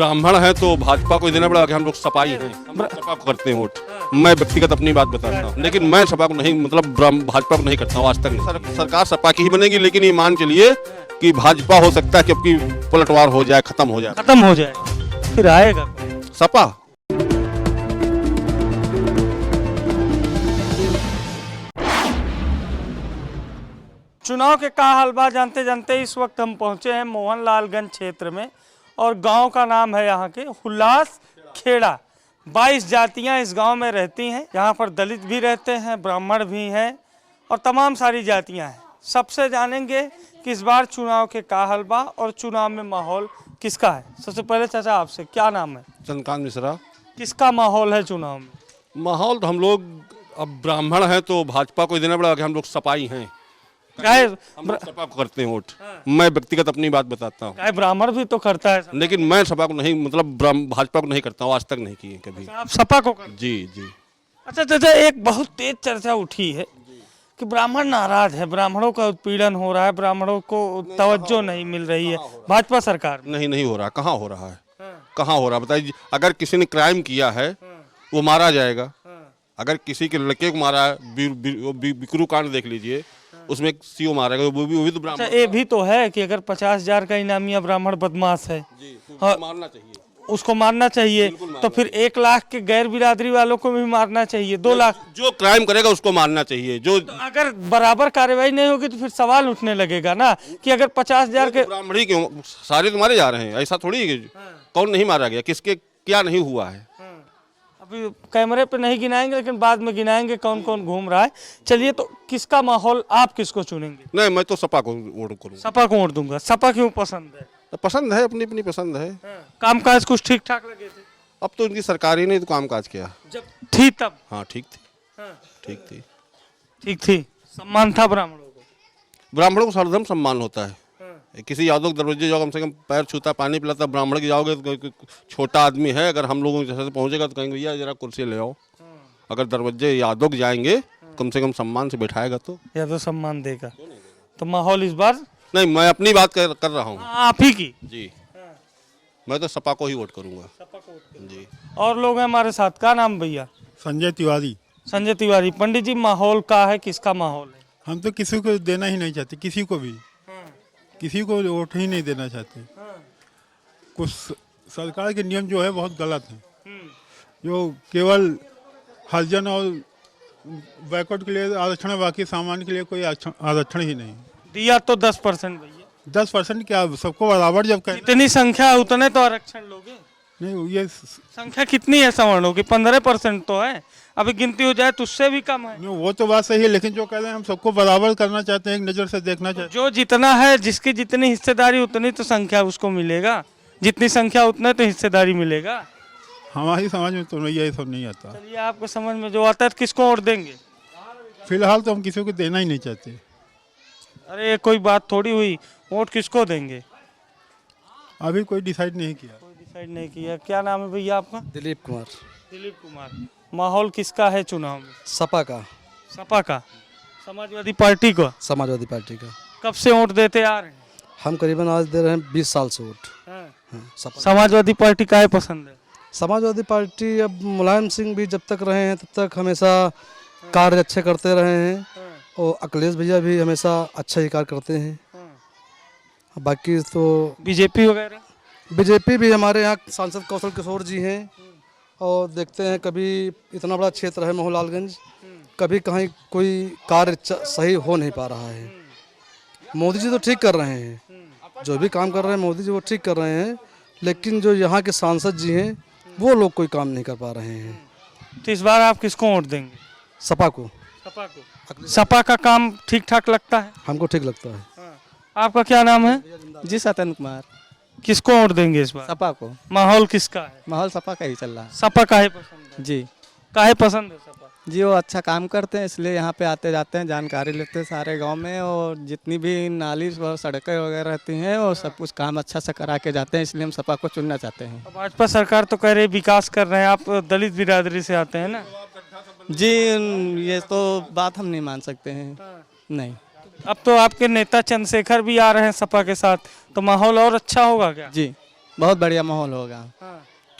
ब्राह्मण है तो भाजपा को ही देना पड़ेगा कि हम लोग सपा ही हैं, हम लोग सपा को करते हैं वोट। मैं व्यक्तिगत अपनी बात बताता हूँ, लेकिन मैं सपा को नहीं, मतलब भाजपा को नहीं करता हूँ आज तक नहीं। सरकार सपा की ही बनेगी, लेकिन ये मान चलिए कि भाजपा हो सकता है कि अब की पलटवार हो जाए, खत्म हो जाए, फिर आएगा सपा। चुनाव के का हलवा जानते जानते इस वक्त हम पहुंचे हैं मोहनलालगंज क्षेत्र में और गांव का नाम है यहाँ के हुल्लास खेड़ा। 22 जातियाँ इस गांव में रहती हैं। यहाँ पर दलित भी रहते हैं, ब्राह्मण भी हैं और तमाम सारी जातियाँ हैं। सबसे जानेंगे कि इस बार चुनाव के का हलवा और चुनाव में माहौल किसका है। सबसे पहले चाचा आपसे क्या नाम है? चंद्रकांत मिश्रा। किसका माहौल है चुनाव में? माहौल तो हम लोग, अब ब्राह्मण है तो भाजपा को ही देना पड़ेगा कि हम लोग सपा ही हैं, हम लोग सपा को करते हैं वोट। मैं व्यक्तिगत अपनी बात बताता हूँ। ब्राह्मण भी तो करता है, लेकिन मैं सपा को नहीं, मतलब भाजपा को नहीं करता हूँ, आज तक नहीं किए कभी। आप सपा को करते? जी जी। अच्छा चाचा, एक बहुत तेज चर्चा उठी है कि ब्राह्मण नाराज है, ब्राह्मणों का उत्पीड़न हो रहा है, ब्राह्मणों को तवज्जो नहीं मिल रही है भाजपा सरकार में। नहीं हो रहा। कहाँ हो रहा है? कहाँ हो रहा है बताइए। अगर किसी ने क्राइम किया है वो मारा जाएगा। अगर किसी के लड़के को मारा है, बिकरू कांड देख लीजिए, उसमें एक सीओ मारेगा, वो भी तो ब्राह्मण। ये भी तो है कि अगर 50,000 का इनामिया ब्राह्मण बदमाश है तो मारना चाहिए, उसको मारना चाहिए। तो फिर 1 लाख के गैर बिरादरी वालों को भी मारना चाहिए, 2 लाख जो क्राइम करेगा उसको मारना चाहिए। जो तो अगर बराबर कार्रवाई नहीं होगी तो फिर सवाल उठने लगेगा ना कि अगर 50,000 के ब्राह्मणी क्यों सारे तो मारे जा रहे हैं, ऐसा थोड़ी है। कौन नहीं मारा गया, किसके क्या नहीं हुआ है। अभी कैमरे पे नहीं गिनाएंगे, लेकिन बाद में गिनाएंगे कौन कौन घूम रहा है। चलिए, तो किसका माहौल, आप किसको चुनेंगे? नहीं, मैं तो सपा को वोट करूंगा। सपा को वोट दूंगा। सपा क्यों पसंद है? पसंद है, अपनी अपनी पसंद है। कामकाज कुछ ठीक ठाक लगे थे? अब तो उनकी सरकार ही नहीं तो काम काज किया। जब थी तब? हाँ ठीक थी, ठीक थी। सम्मान था ब्राह्मणों को? ब्राह्मणों को सर्वधर्म सम्मान होता है। किसी यादव दरवाजे जाओ, कम से कम पैर छूता, पानी पिलाता, ब्राह्मण के जाओगे तो छोटा आदमी है, अगर हम लोगों जैसे पहुंचेगा तो कहेंगे भैया जरा कुर्सी ले आओ। अगर दरवाजे यादव के जाएंगे कम से कम सम्मान से बैठाएगा तो यादव सम्मान देगा। तो माहौल इस बार? नहीं, मैं अपनी बात कर रहा हूँ। आप ही की? जी, मैं तो सपा को ही वोट करूंगा। जी। और लोग हैं हमारे साथ। क्या नाम भैया? संजय तिवारी। संजय तिवारी। पंडित जी, माहौल का है, किसका माहौल है? हम तो किसी को देना ही नहीं चाहते, किसी को भी, किसी को वोट ही नहीं देना चाहते। कुछ सरकार के नियम जो है बहुत गलत है, जो केवल हरिजन और बैकवर्ड के लिए आरक्षण है, बाकी सामान्य के लिए कोई आरक्षण ही नहीं। दिया तो 10% भैया। 10% क्या, सबको बराबर जब कहें। इतनी संख्या उतने तो आरक्षण लोगे। नहीं, ये संख्या कितनी है सवर्णों की? 15% तो है। अभी गिनती हो जाए तो उससे भी कम है। वो तो बात सही है, लेकिन जो कह रहे हैं हम सबको बराबर करना चाहते हैं, एक नज़र से देखना चाहते जो जितना है, जिसकी जितनी हिस्सेदारी उतनी तो संख्या उसको मिलेगा, जितनी संख्या उतना तो हिस्सेदारी मिलेगा। हैं। हमारी समाज में तो ये सब नहीं आता। चलिए, आपको समझ में जो आता है, किसको वोट देंगे? फिलहाल तो हम किसी को देना ही नहीं चाहते। अरे कोई बात थोड़ी हुई, वोट किसको देंगे? अभी कोई डिसाइड नहीं किया। डिसाइड नहीं किया। क्या नाम है भैया आपका? दिलीप कुमार। दिलीप कुमार। माहौल किसका है चुनाव में? सपा का। सपा का? समाजवादी पार्टी को? समाजवादी पार्टी का। कब से वोट देते आ रहे हैं? हम करीबन आज दे रहे हैं 20 साल से वोट। सपा। समाजवादी पार्टी का है पसंद है? समाजवादी पार्टी, अब मुलायम सिंह भी जब तक रहे हैं तब तक हमेशा कार्य अच्छे करते रहे हैं, और अखिलेश भैया भी हमेशा अच्छा ही कार्य करते हैं। बाकी तो बीजेपी वगैरह? बीजेपी भी, हमारे यहाँ सांसद कौशल किशोर जी हैं, और देखते हैं कभी इतना बड़ा क्षेत्र है मोहनलालगंज, कभी कहीं कोई कार्य सही हो नहीं पा रहा है। मोदी जी तो ठीक कर रहे हैं, जो भी काम कर रहे हैं मोदी जी वो ठीक कर रहे हैं, लेकिन जो यहाँ के सांसद जी हैं वो लोग कोई काम नहीं कर पा रहे हैं। तो इस बार आप किसको वोट देंगे? सपा को। सपा को? सपा का काम ठीक ठाक लगता है? हमको ठीक लगता है। आपका क्या नाम है? जी, सतन कुमार। किसको वोट देंगे इस बार? सपा को। माहौल किसका है? माहौल सपा का ही चल रहा है। सपा काहे पसंद है? जी काहे पसंद है सपा? जी, वो अच्छा काम करते हैं, इसलिए यहाँ पे आते जाते हैं, जानकारी लेते हैं सारे गांव में, और जितनी भी नाली और सड़कें वगैरह रहती हैं वो सब कुछ काम अच्छा से करा के जाते हैं, इसलिए हम सपा को चुनना चाहते हैं। भाजपा सरकार तो कह रही है विकास कर रहे हैं, आप दलित बिरादरी से आते हैं ना? जी, ये तो बात हम नहीं मान सकते हैं। नहीं। अब तो आपके नेता चंद्रशेखर भी आ रहे हैं सपा के साथ, तो माहौल और अच्छा होगा क्या? जी, बहुत बढ़िया माहौल होगा।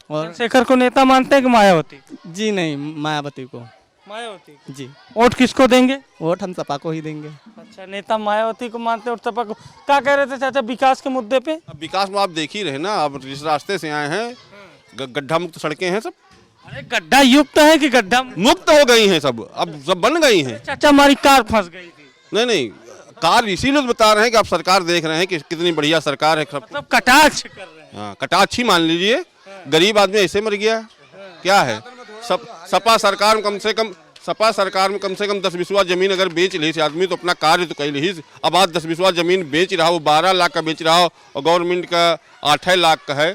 और चंद्रशेखर को नेता मानते हैं कि मायावती? जी नहीं, मायावती को। मायावती। जी, वोट किसको देंगे? वोट हम सपा को ही देंगे। अच्छा, नेता मायावती को मानते हैं और सपा को। क्या कह रहे थे चाचा विकास के मुद्दे पे? अब विकास में आप देख ही रहे ना, अब जिस रास्ते से आए हैं गड्ढा मुक्त सड़कें हैं सब, अरे गड्ढा युक्त है कि गड्ढा मुक्त हो गई हैं सब, अब सब बन गई हैं। चाचा हमारी कार फंस गई थी। नहीं, कार इसीलिए तो बता रहे हैं कि आप सरकार देख रहे हैं कि कितनी बढ़िया सरकार है। सब मतलब कटाक्ष कर रहे हैं। हाँ, कटाक्षी मान लीजिए, गरीब आदमी ऐसे मर गया, क्या है। सपा सरकार में कम से कम 10 बिस्वा जमीन अगर बेच ली आदमी तो अपना कार्य तो कर ली। अब आज 10 बिस्वा जमीन बेच रहा हो, 12 लाख का बेच रहा हो और गवर्नमेंट का 8 लाख का है,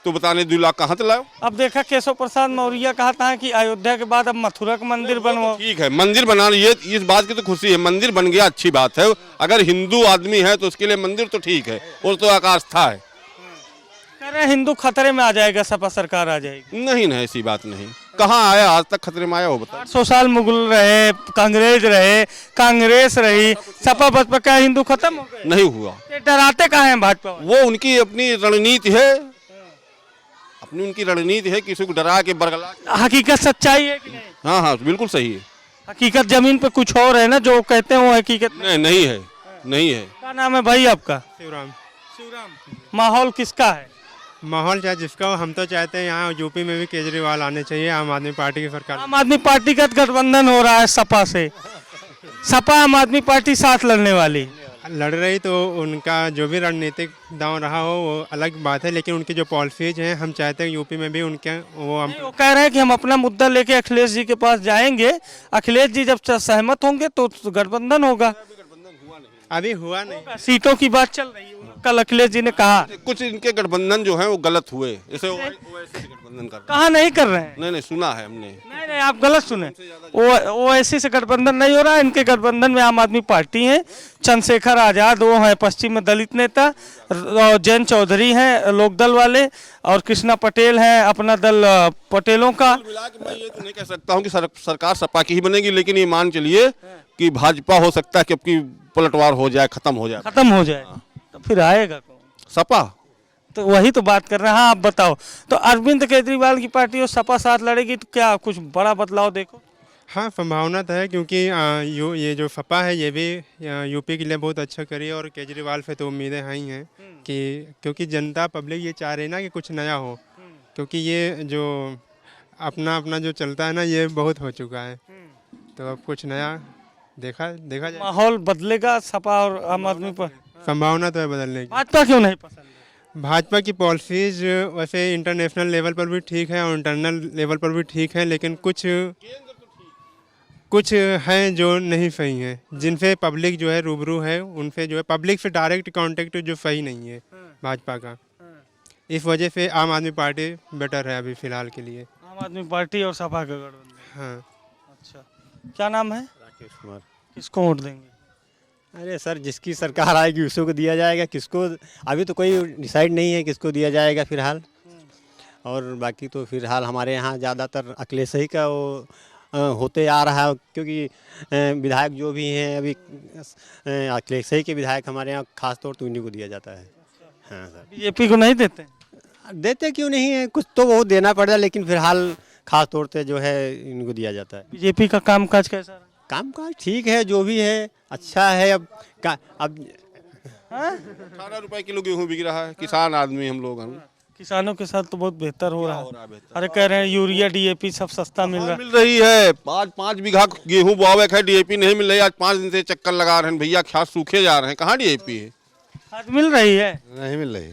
तो बताने 2 लाख कहाँ से लाओ। अब देखा केशव प्रसाद मौर्य कहा था कि अयोध्या के बाद अब मथुरा का मंदिर बनवाओ। ठीक है, मंदिर बनाना, ये इस बात की तो खुशी है, मंदिर बन गया, अच्छी बात है। अगर हिंदू आदमी है तो उसके लिए मंदिर तो ठीक है, और तो आस्था है। कह रहे हैं हिंदू खतरे में आ जाएगा, सपा सरकार आ जाएगी। नहीं, ऐसी बात नहीं। कहाँ आया आज तक खतरे में आया हो बता। 800 साल मुगल रहे, कांग्रेस रही, सपा बसपा, क्या हिंदू खत्म हो गए? नहीं हुआ। ये डराते कहाँ हैं भाजपा वाले? वो उनकी अपनी रणनीति है, उनकी रणनीति है, किसी को डरा के बरगला। हकीकत सच्चाई है कि नहीं? हाँ, बिल्कुल सही है। हकीकत जमीन पे कुछ और है ना, जो कहते हैं वो हकीकत नहीं है। क्या नाम है भाई आपका? शिवराम। माहौल किसका है? माहौल चाहे जिसका हो, हम तो चाहते हैं यहाँ यूपी में भी केजरीवाल आने चाहिए, आम आदमी पार्टी की सरकार। आम आदमी पार्टी का गठबंधन हो रहा है सपा से, सपा आम आदमी पार्टी साथ लड़ने वाली लड़ रही, तो उनका जो भी रणनीतिक दांव रहा हो वो अलग बात है, लेकिन उनकी जो पॉलिसीज हैं हम चाहते हैं यूपी में भी उनके वो कह रहे हैं कि हम अपना मुद्दा लेके अखिलेश जी के पास जाएंगे, अखिलेश जी जब सहमत होंगे तो गठबंधन होगा। अभी हुआ नहीं। सीटों की बात चल रही है, कल अखिलेश जी ने कहा। कुछ इनके गठबंधन जो है वो गलत हुए, जैसे ओवैसी से गठबंधन कर। कहा नहीं कर रहे हैं? नहीं, सुना है हमने। नहीं, आप गलत सुने। ओवैसी से गठबंधन नहीं हो रहा है, इनके गठबंधन में आम आदमी पार्टी है, चंद्रशेखर आजाद वो है पश्चिम में दलित नेता, जैन चौधरी हैं लोकदल वाले, और कृष्णा पटेल हैं अपना दल पटेलों का। मैं ये तो नहीं कह सकता हूँ कि सरकार सपा की ही बनेगी, लेकिन ये मान चलिए कि भाजपा हो सकता है कि अब की पलटवार हो जाए, खत्म हो जाए। तो फिर आएगा कौन? सपा। तो वही तो बात कर रहे हैं। हाँ, आप बताओ, तो अरविंद केजरीवाल की पार्टी और सपा साथ लड़ेगी तो क्या कुछ बड़ा बदलाव देखो? हाँ, संभावना तो है, क्योंकि ये जो सपा है ये भी यूपी के लिए बहुत अच्छा करी, और केजरीवाल से तो उम्मीदें हैं ही हैं कि, क्योंकि जनता पब्लिक ये चाह रही ना कि कुछ नया हो, क्योंकि ये जो अपना जो चलता है ना ये बहुत हो चुका है, तो अब कुछ नया देखा जाए। माहौल बदलेगा सपा और आम आदमी पर? संभावना तो है बदलने की। भाजपा क्यों नहीं पसंद है? भाजपा की पॉलिसीज वैसे इंटरनेशनल लेवल पर भी ठीक है और इंटरनल लेवल पर भी ठीक है, लेकिन कुछ हैं जो नहीं सही हैं, जिनसे पब्लिक जो है रूबरू है, उनसे जो है पब्लिक से डायरेक्ट कांटेक्ट जो सही नहीं है भाजपा का। इस वजह से आम आदमी पार्टी बेटर है अभी फ़िलहाल के लिए। आम आदमी पार्टी और सपा का गठबंधन। हाँ। अच्छा, क्या नाम है? राकेश कुमार। किसको वोट देंगे? अरे सर, जिसकी सरकार आएगी उसी को दिया जाएगा, किसको अभी तो कोई डिसाइड नहीं है किसको दिया जाएगा फिलहाल। और बाकी तो फिलहाल हमारे यहाँ ज़्यादातर अखिलेश ही का वो होते आ रहा है, क्योंकि विधायक जो भी हैं अभी अखिलेश ही के विधायक हमारे यहाँ खास तौर तो उन्हीं को दिया जाता है। हाँ सर। बीजेपी को नहीं देते? देते क्यों नहीं है, कुछ तो बहुत देना पड़ेगा, लेकिन फिलहाल खास तौर से जो है इनको दिया जाता है। बीजेपी का कामकाज कैसा रहा? कामकाज ठीक है, जो भी है अच्छा है। अब 18 रुपए किलो गेहूँ बिक रहा है, किसान आदमी हम लोग हैं। किसानों के साथ तो बहुत बेहतर हो रहा है। अरे कह रहे हैं यूरिया डीएपी सब सस्ता मिल रहा है। मिल रही है, 5 बीघा गेहूँ बोवे है, डीएपी नहीं मिल रही। आज 5 दिन से चक्कर लगा रहे हैं भैया, खास सूखे जा रहे हैं, कहाँ डीएपी है? खाद मिल रही है? नहीं मिल रही।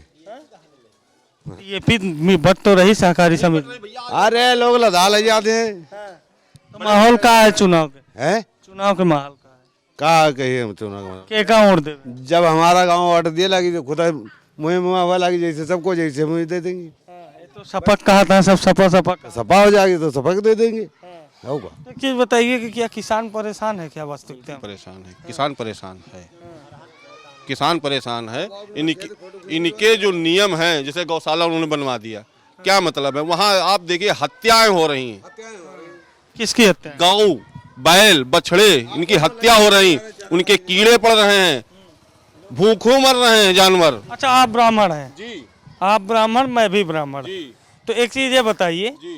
डीएपी बट तो रही सहकारी समिति। अरे लोग लदा ले जाते हैं। तो माहौल का है चुनाव के? हैं? चुनाव के माहौल का है? कहा कहिए हम चुनाव के का वोट दे? जब हमारा गांव ऑर्डर दिए लगी तो खुदा मुँह हुआ लगी, जैसे सबको जैसे मुँह दे देंगे। तो सपक कहा था, सब सपा सपा हो जाएगी तो सपा दे देंगे। होगा। तो क्या बताइए कि क्या किसान परेशान है? क्या वास्तविकता में परेशान है किसान, परेशान है किसान, परेशान है। इनके जो नियम हैं, जैसे गौशाला उन्होंने बनवा दिया, क्या मतलब है? वहाँ आप देखिए हत्याएं हो रही हैं। किसकी हत्या? गाँव बैल बछड़े इनकी हत्या हो रही, उनके कीड़े पड़ रहे हैं, भूखों मर रहे हैं जानवर। अच्छा, आप ब्राह्मण हैं जी। आप ब्राह्मण, मैं भी ब्राह्मण। जी तो एक चीज ये बताइए जी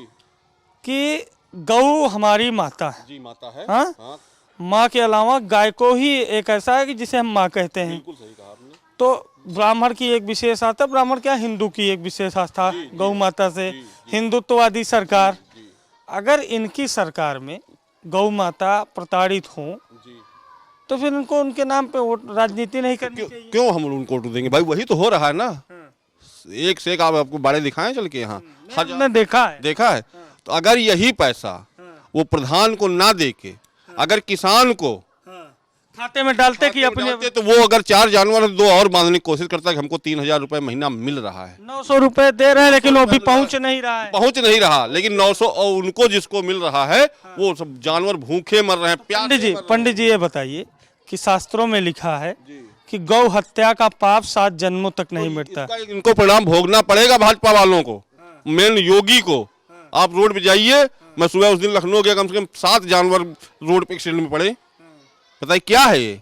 कि गौ हमारी माता है, जी माता है। हाँ? हाँ माँ के अलावा गाय को ही एक ऐसा है कि जिसे हम माँ कहते हैं। बिल्कुल सही कहा आपने। तो ब्राह्मण की एक विशेष आस्था, ब्राह्मण क्या हिंदू की एक विशेष आस्था गौ माता से। हिंदुत्ववादी सरकार, अगर इनकी सरकार में गौ माता प्रताड़ित हो जी तो फिर उनको उनके नाम पे वोट राजनीति नहीं करनी चाहिए। क्यों हम उनको वोट देंगे भाई? वही तो हो रहा है ना। एक से एक आप आपको बाड़े दिखाएं चल के यहाँ हमने देखा है। देखा है। तो अगर यही पैसा वो प्रधान को ना दे के अगर किसान को खाते में डालते कि अपने डालते, तो वो अगर 4 जानवर 2 और बांधने की कोशिश करता है कि हमको 3000 रुपए महीना मिल रहा है, 900 रुपए दे रहे हैं लेकिन वो भी पहुंच नहीं रहा है। पहुंच नहीं रहा, लेकिन 900 और उनको जिसको मिल रहा है वो सब जानवर भूखे मर रहे हैं, प्यासे पंडित जी ये बताइए कि शास्त्रों में लिखा है कि गौ हत्या का पाप 7 जन्मों तक नहीं मिटता। इसका इनको परिणाम भोगना पड़ेगा भाजपा वालों को, मेन योगी को। आप रोड पे जाइए, मैं सुबह उस दिन लखनऊ गया, कम से कम 7 जानवर रोड पे एक्सीडेंट में पड़े। बताइए क्या है ये?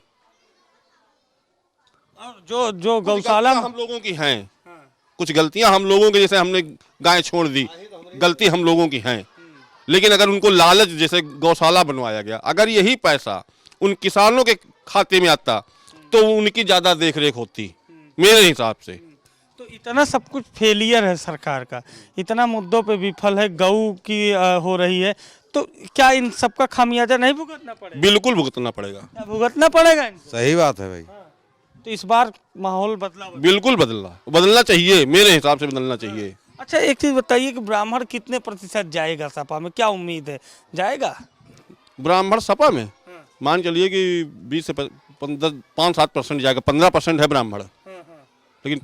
जो गौशाला हम लोगों की हैं, कुछ गलतियां हम लोगों की, जैसे हमने गाय छोड़ दी, गलती हम लोगों की हैं। लेकिन अगर उनको लालच जैसे गौशाला बनवाया गया, अगर यही पैसा उन किसानों के खाते में आता तो उनकी ज्यादा देख रेख होती मेरे हिसाब से। तो इतना सब कुछ फेलियर है सरकार का, इतना मुद्दों पे विफल है, गऊ की हो रही है, तो क्या इन सबका खामियाजा नहीं भुगतना पड़ेगा? बिल्कुल भुगतना पड़ेगा। क्या भुगतना पड़ेगा इनको? सही बात है भाई। तो इस बार माहौल बदला। बिल्कुल बदलना चाहिए, मेरे हिसाब से बदलना चाहिए। अच्छा एक चीज बताइए कि ब्राह्मण कितने प्रतिशत जाएगा सपा में, क्या उम्मीद है, जाएगा? ब्राह्मण सपा में मान चलिए कि 20 से 5-7% जाएगा। 15% है ब्राह्मण, लेकिन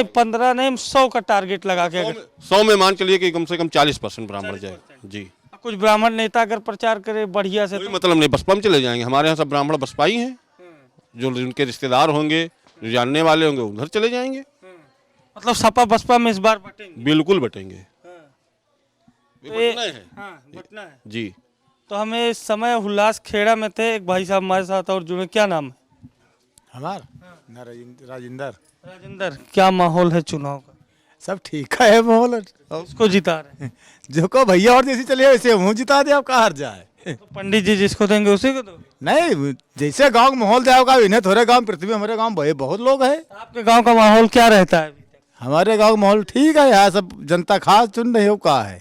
15 नहीं, 100 का टारगेट लगा के 100 में मान चलिए कि कम से कम 40% ब्राह्मण जाएगा। जी कुछ ब्राह्मण नेता अगर प्रचार करे बढ़िया से कोई मतलब नहीं, बसपा में चले जाएंगे। हमारे यहाँ सब ब्राह्मण बसपा ही हैं, जो उनके रिश्तेदार होंगे, जो जानने वाले होंगे, उधर चले जाएंगे। मतलब सपा बसपा में इस बार बटेंगे? बिल्कुल बटेंगे। बटना है जी। तो हमें इस समय उल्लास खेड़ा में थे, एक भाई साहब हमारे साथ और जुड़े, क्या नाम है? हमारा राजेंद्र। राजेंद्र, क्या माहौल है चुनाव का? सब ठीक है माहौल। उसको जिता रहे हैं? जो को भैया और जैसी चलिए वैसे मुँह जिता दे, आप कहाँ जाए। तो पंडित जी जिसको देंगे उसी को दो? नहीं, जैसे गांव का माहौल जाओगा इन्हें थोड़े गांव पृथ्वी, हमारे गांव बहुत लोग हैं। आपके गांव का माहौल क्या रहता है अभी तक? हमारे गांव का माहौल ठीक है, यहाँ सब जनता खास चुन रही हो, कहा है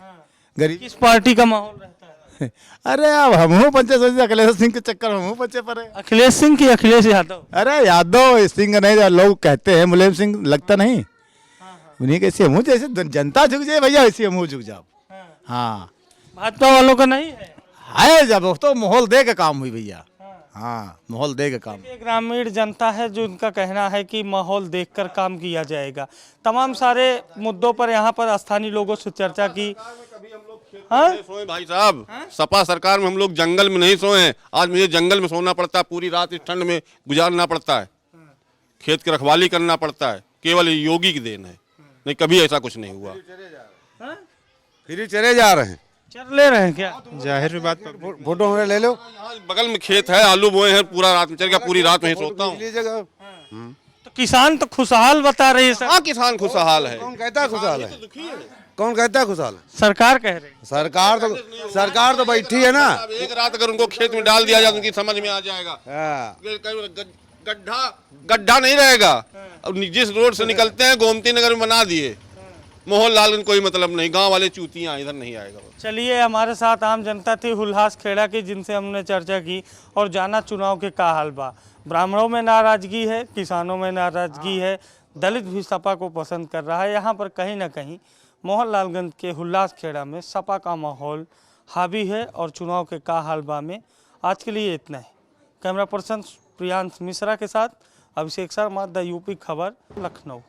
गरीब। किस पार्टी का माहौल रहता है? अरे अब हम पंचे सोचे अखिलेश सिंह के चक्कर में हम पंचे पर है। अखिलेश सिंह की अखिलेश यादव? अरे यादव सिंह नहीं, लोग कहते हैं मुलायम सिंह, लगता नहीं उन्हीं के मुँह, जैसे जनता झुक जाए भैया वैसे मुँह झुक जाओ। हाँ भाजपा वालों का नहीं है जब तो माहौल दे के काम हुई भैया। हाँ माहौल दे के काम। ये ग्रामीण जनता है जो उनका कहना है कि माहौल देखकर काम किया जाएगा। तमाम सारे मुद्दों पर यहाँ पर स्थानीय लोगों से चर्चा की। सोए भाई साहब, सपा सरकार में हम लोग जंगल में नहीं सोए। आज मुझे जंगल में सोना पड़ता है, पूरी रात इस ठंड में गुजारना पड़ता है, खेत की रखवाली करना पड़ता है। केवल योगी की देन है, नहीं कभी ऐसा कुछ नहीं हुआ। फिर चले जा रहे हैं, चल ले रहे हैं क्या? जाहिर बात फोटो हमारे ले लो। बगल में खेत है, आलू बोए हैं, पूरा रात में चल गया, पूरी रात में ही सोता हूँ। तो किसान तो खुशहाल बता रही है सर। हाँ किसान खुशहाल है। कौन कहता है खुशहाल है? कौन कहता है खुशहाल है? सरकार कह रही है। सरकार तो बैठी है ना। एक रात अगर उनको खेत में डाल दिया जाए तो उनकी समझ में आ जाएगा, गड्ढा नहीं रहेगा। अब जिस रोड से निकलते हैं गोमती नगर में बना दिए, मोहन लाल कोई मतलब नहीं, गांव वाले चूतियां, इधर नहीं आएगा। चलिए हमारे साथ आम जनता थी उल्लास खेड़ा की, जिनसे हमने चर्चा की और जाना चुनाव के का हाल बा। ब्राह्मणों में नाराजगी है, किसानों में नाराजगी है, दलित भी सपा को पसंद कर रहा है। यहाँ पर कहीं ना कहीं मोहनलालगंज के उल्लास खेड़ा में सपा का माहौल हावी है और चुनाव के का हाल बा में आज के लिए इतना है। कैमरा पर्सन प्रियांश मिश्रा के साथ अभिषेक शर्मा, द यूपी खबर, लखनऊ।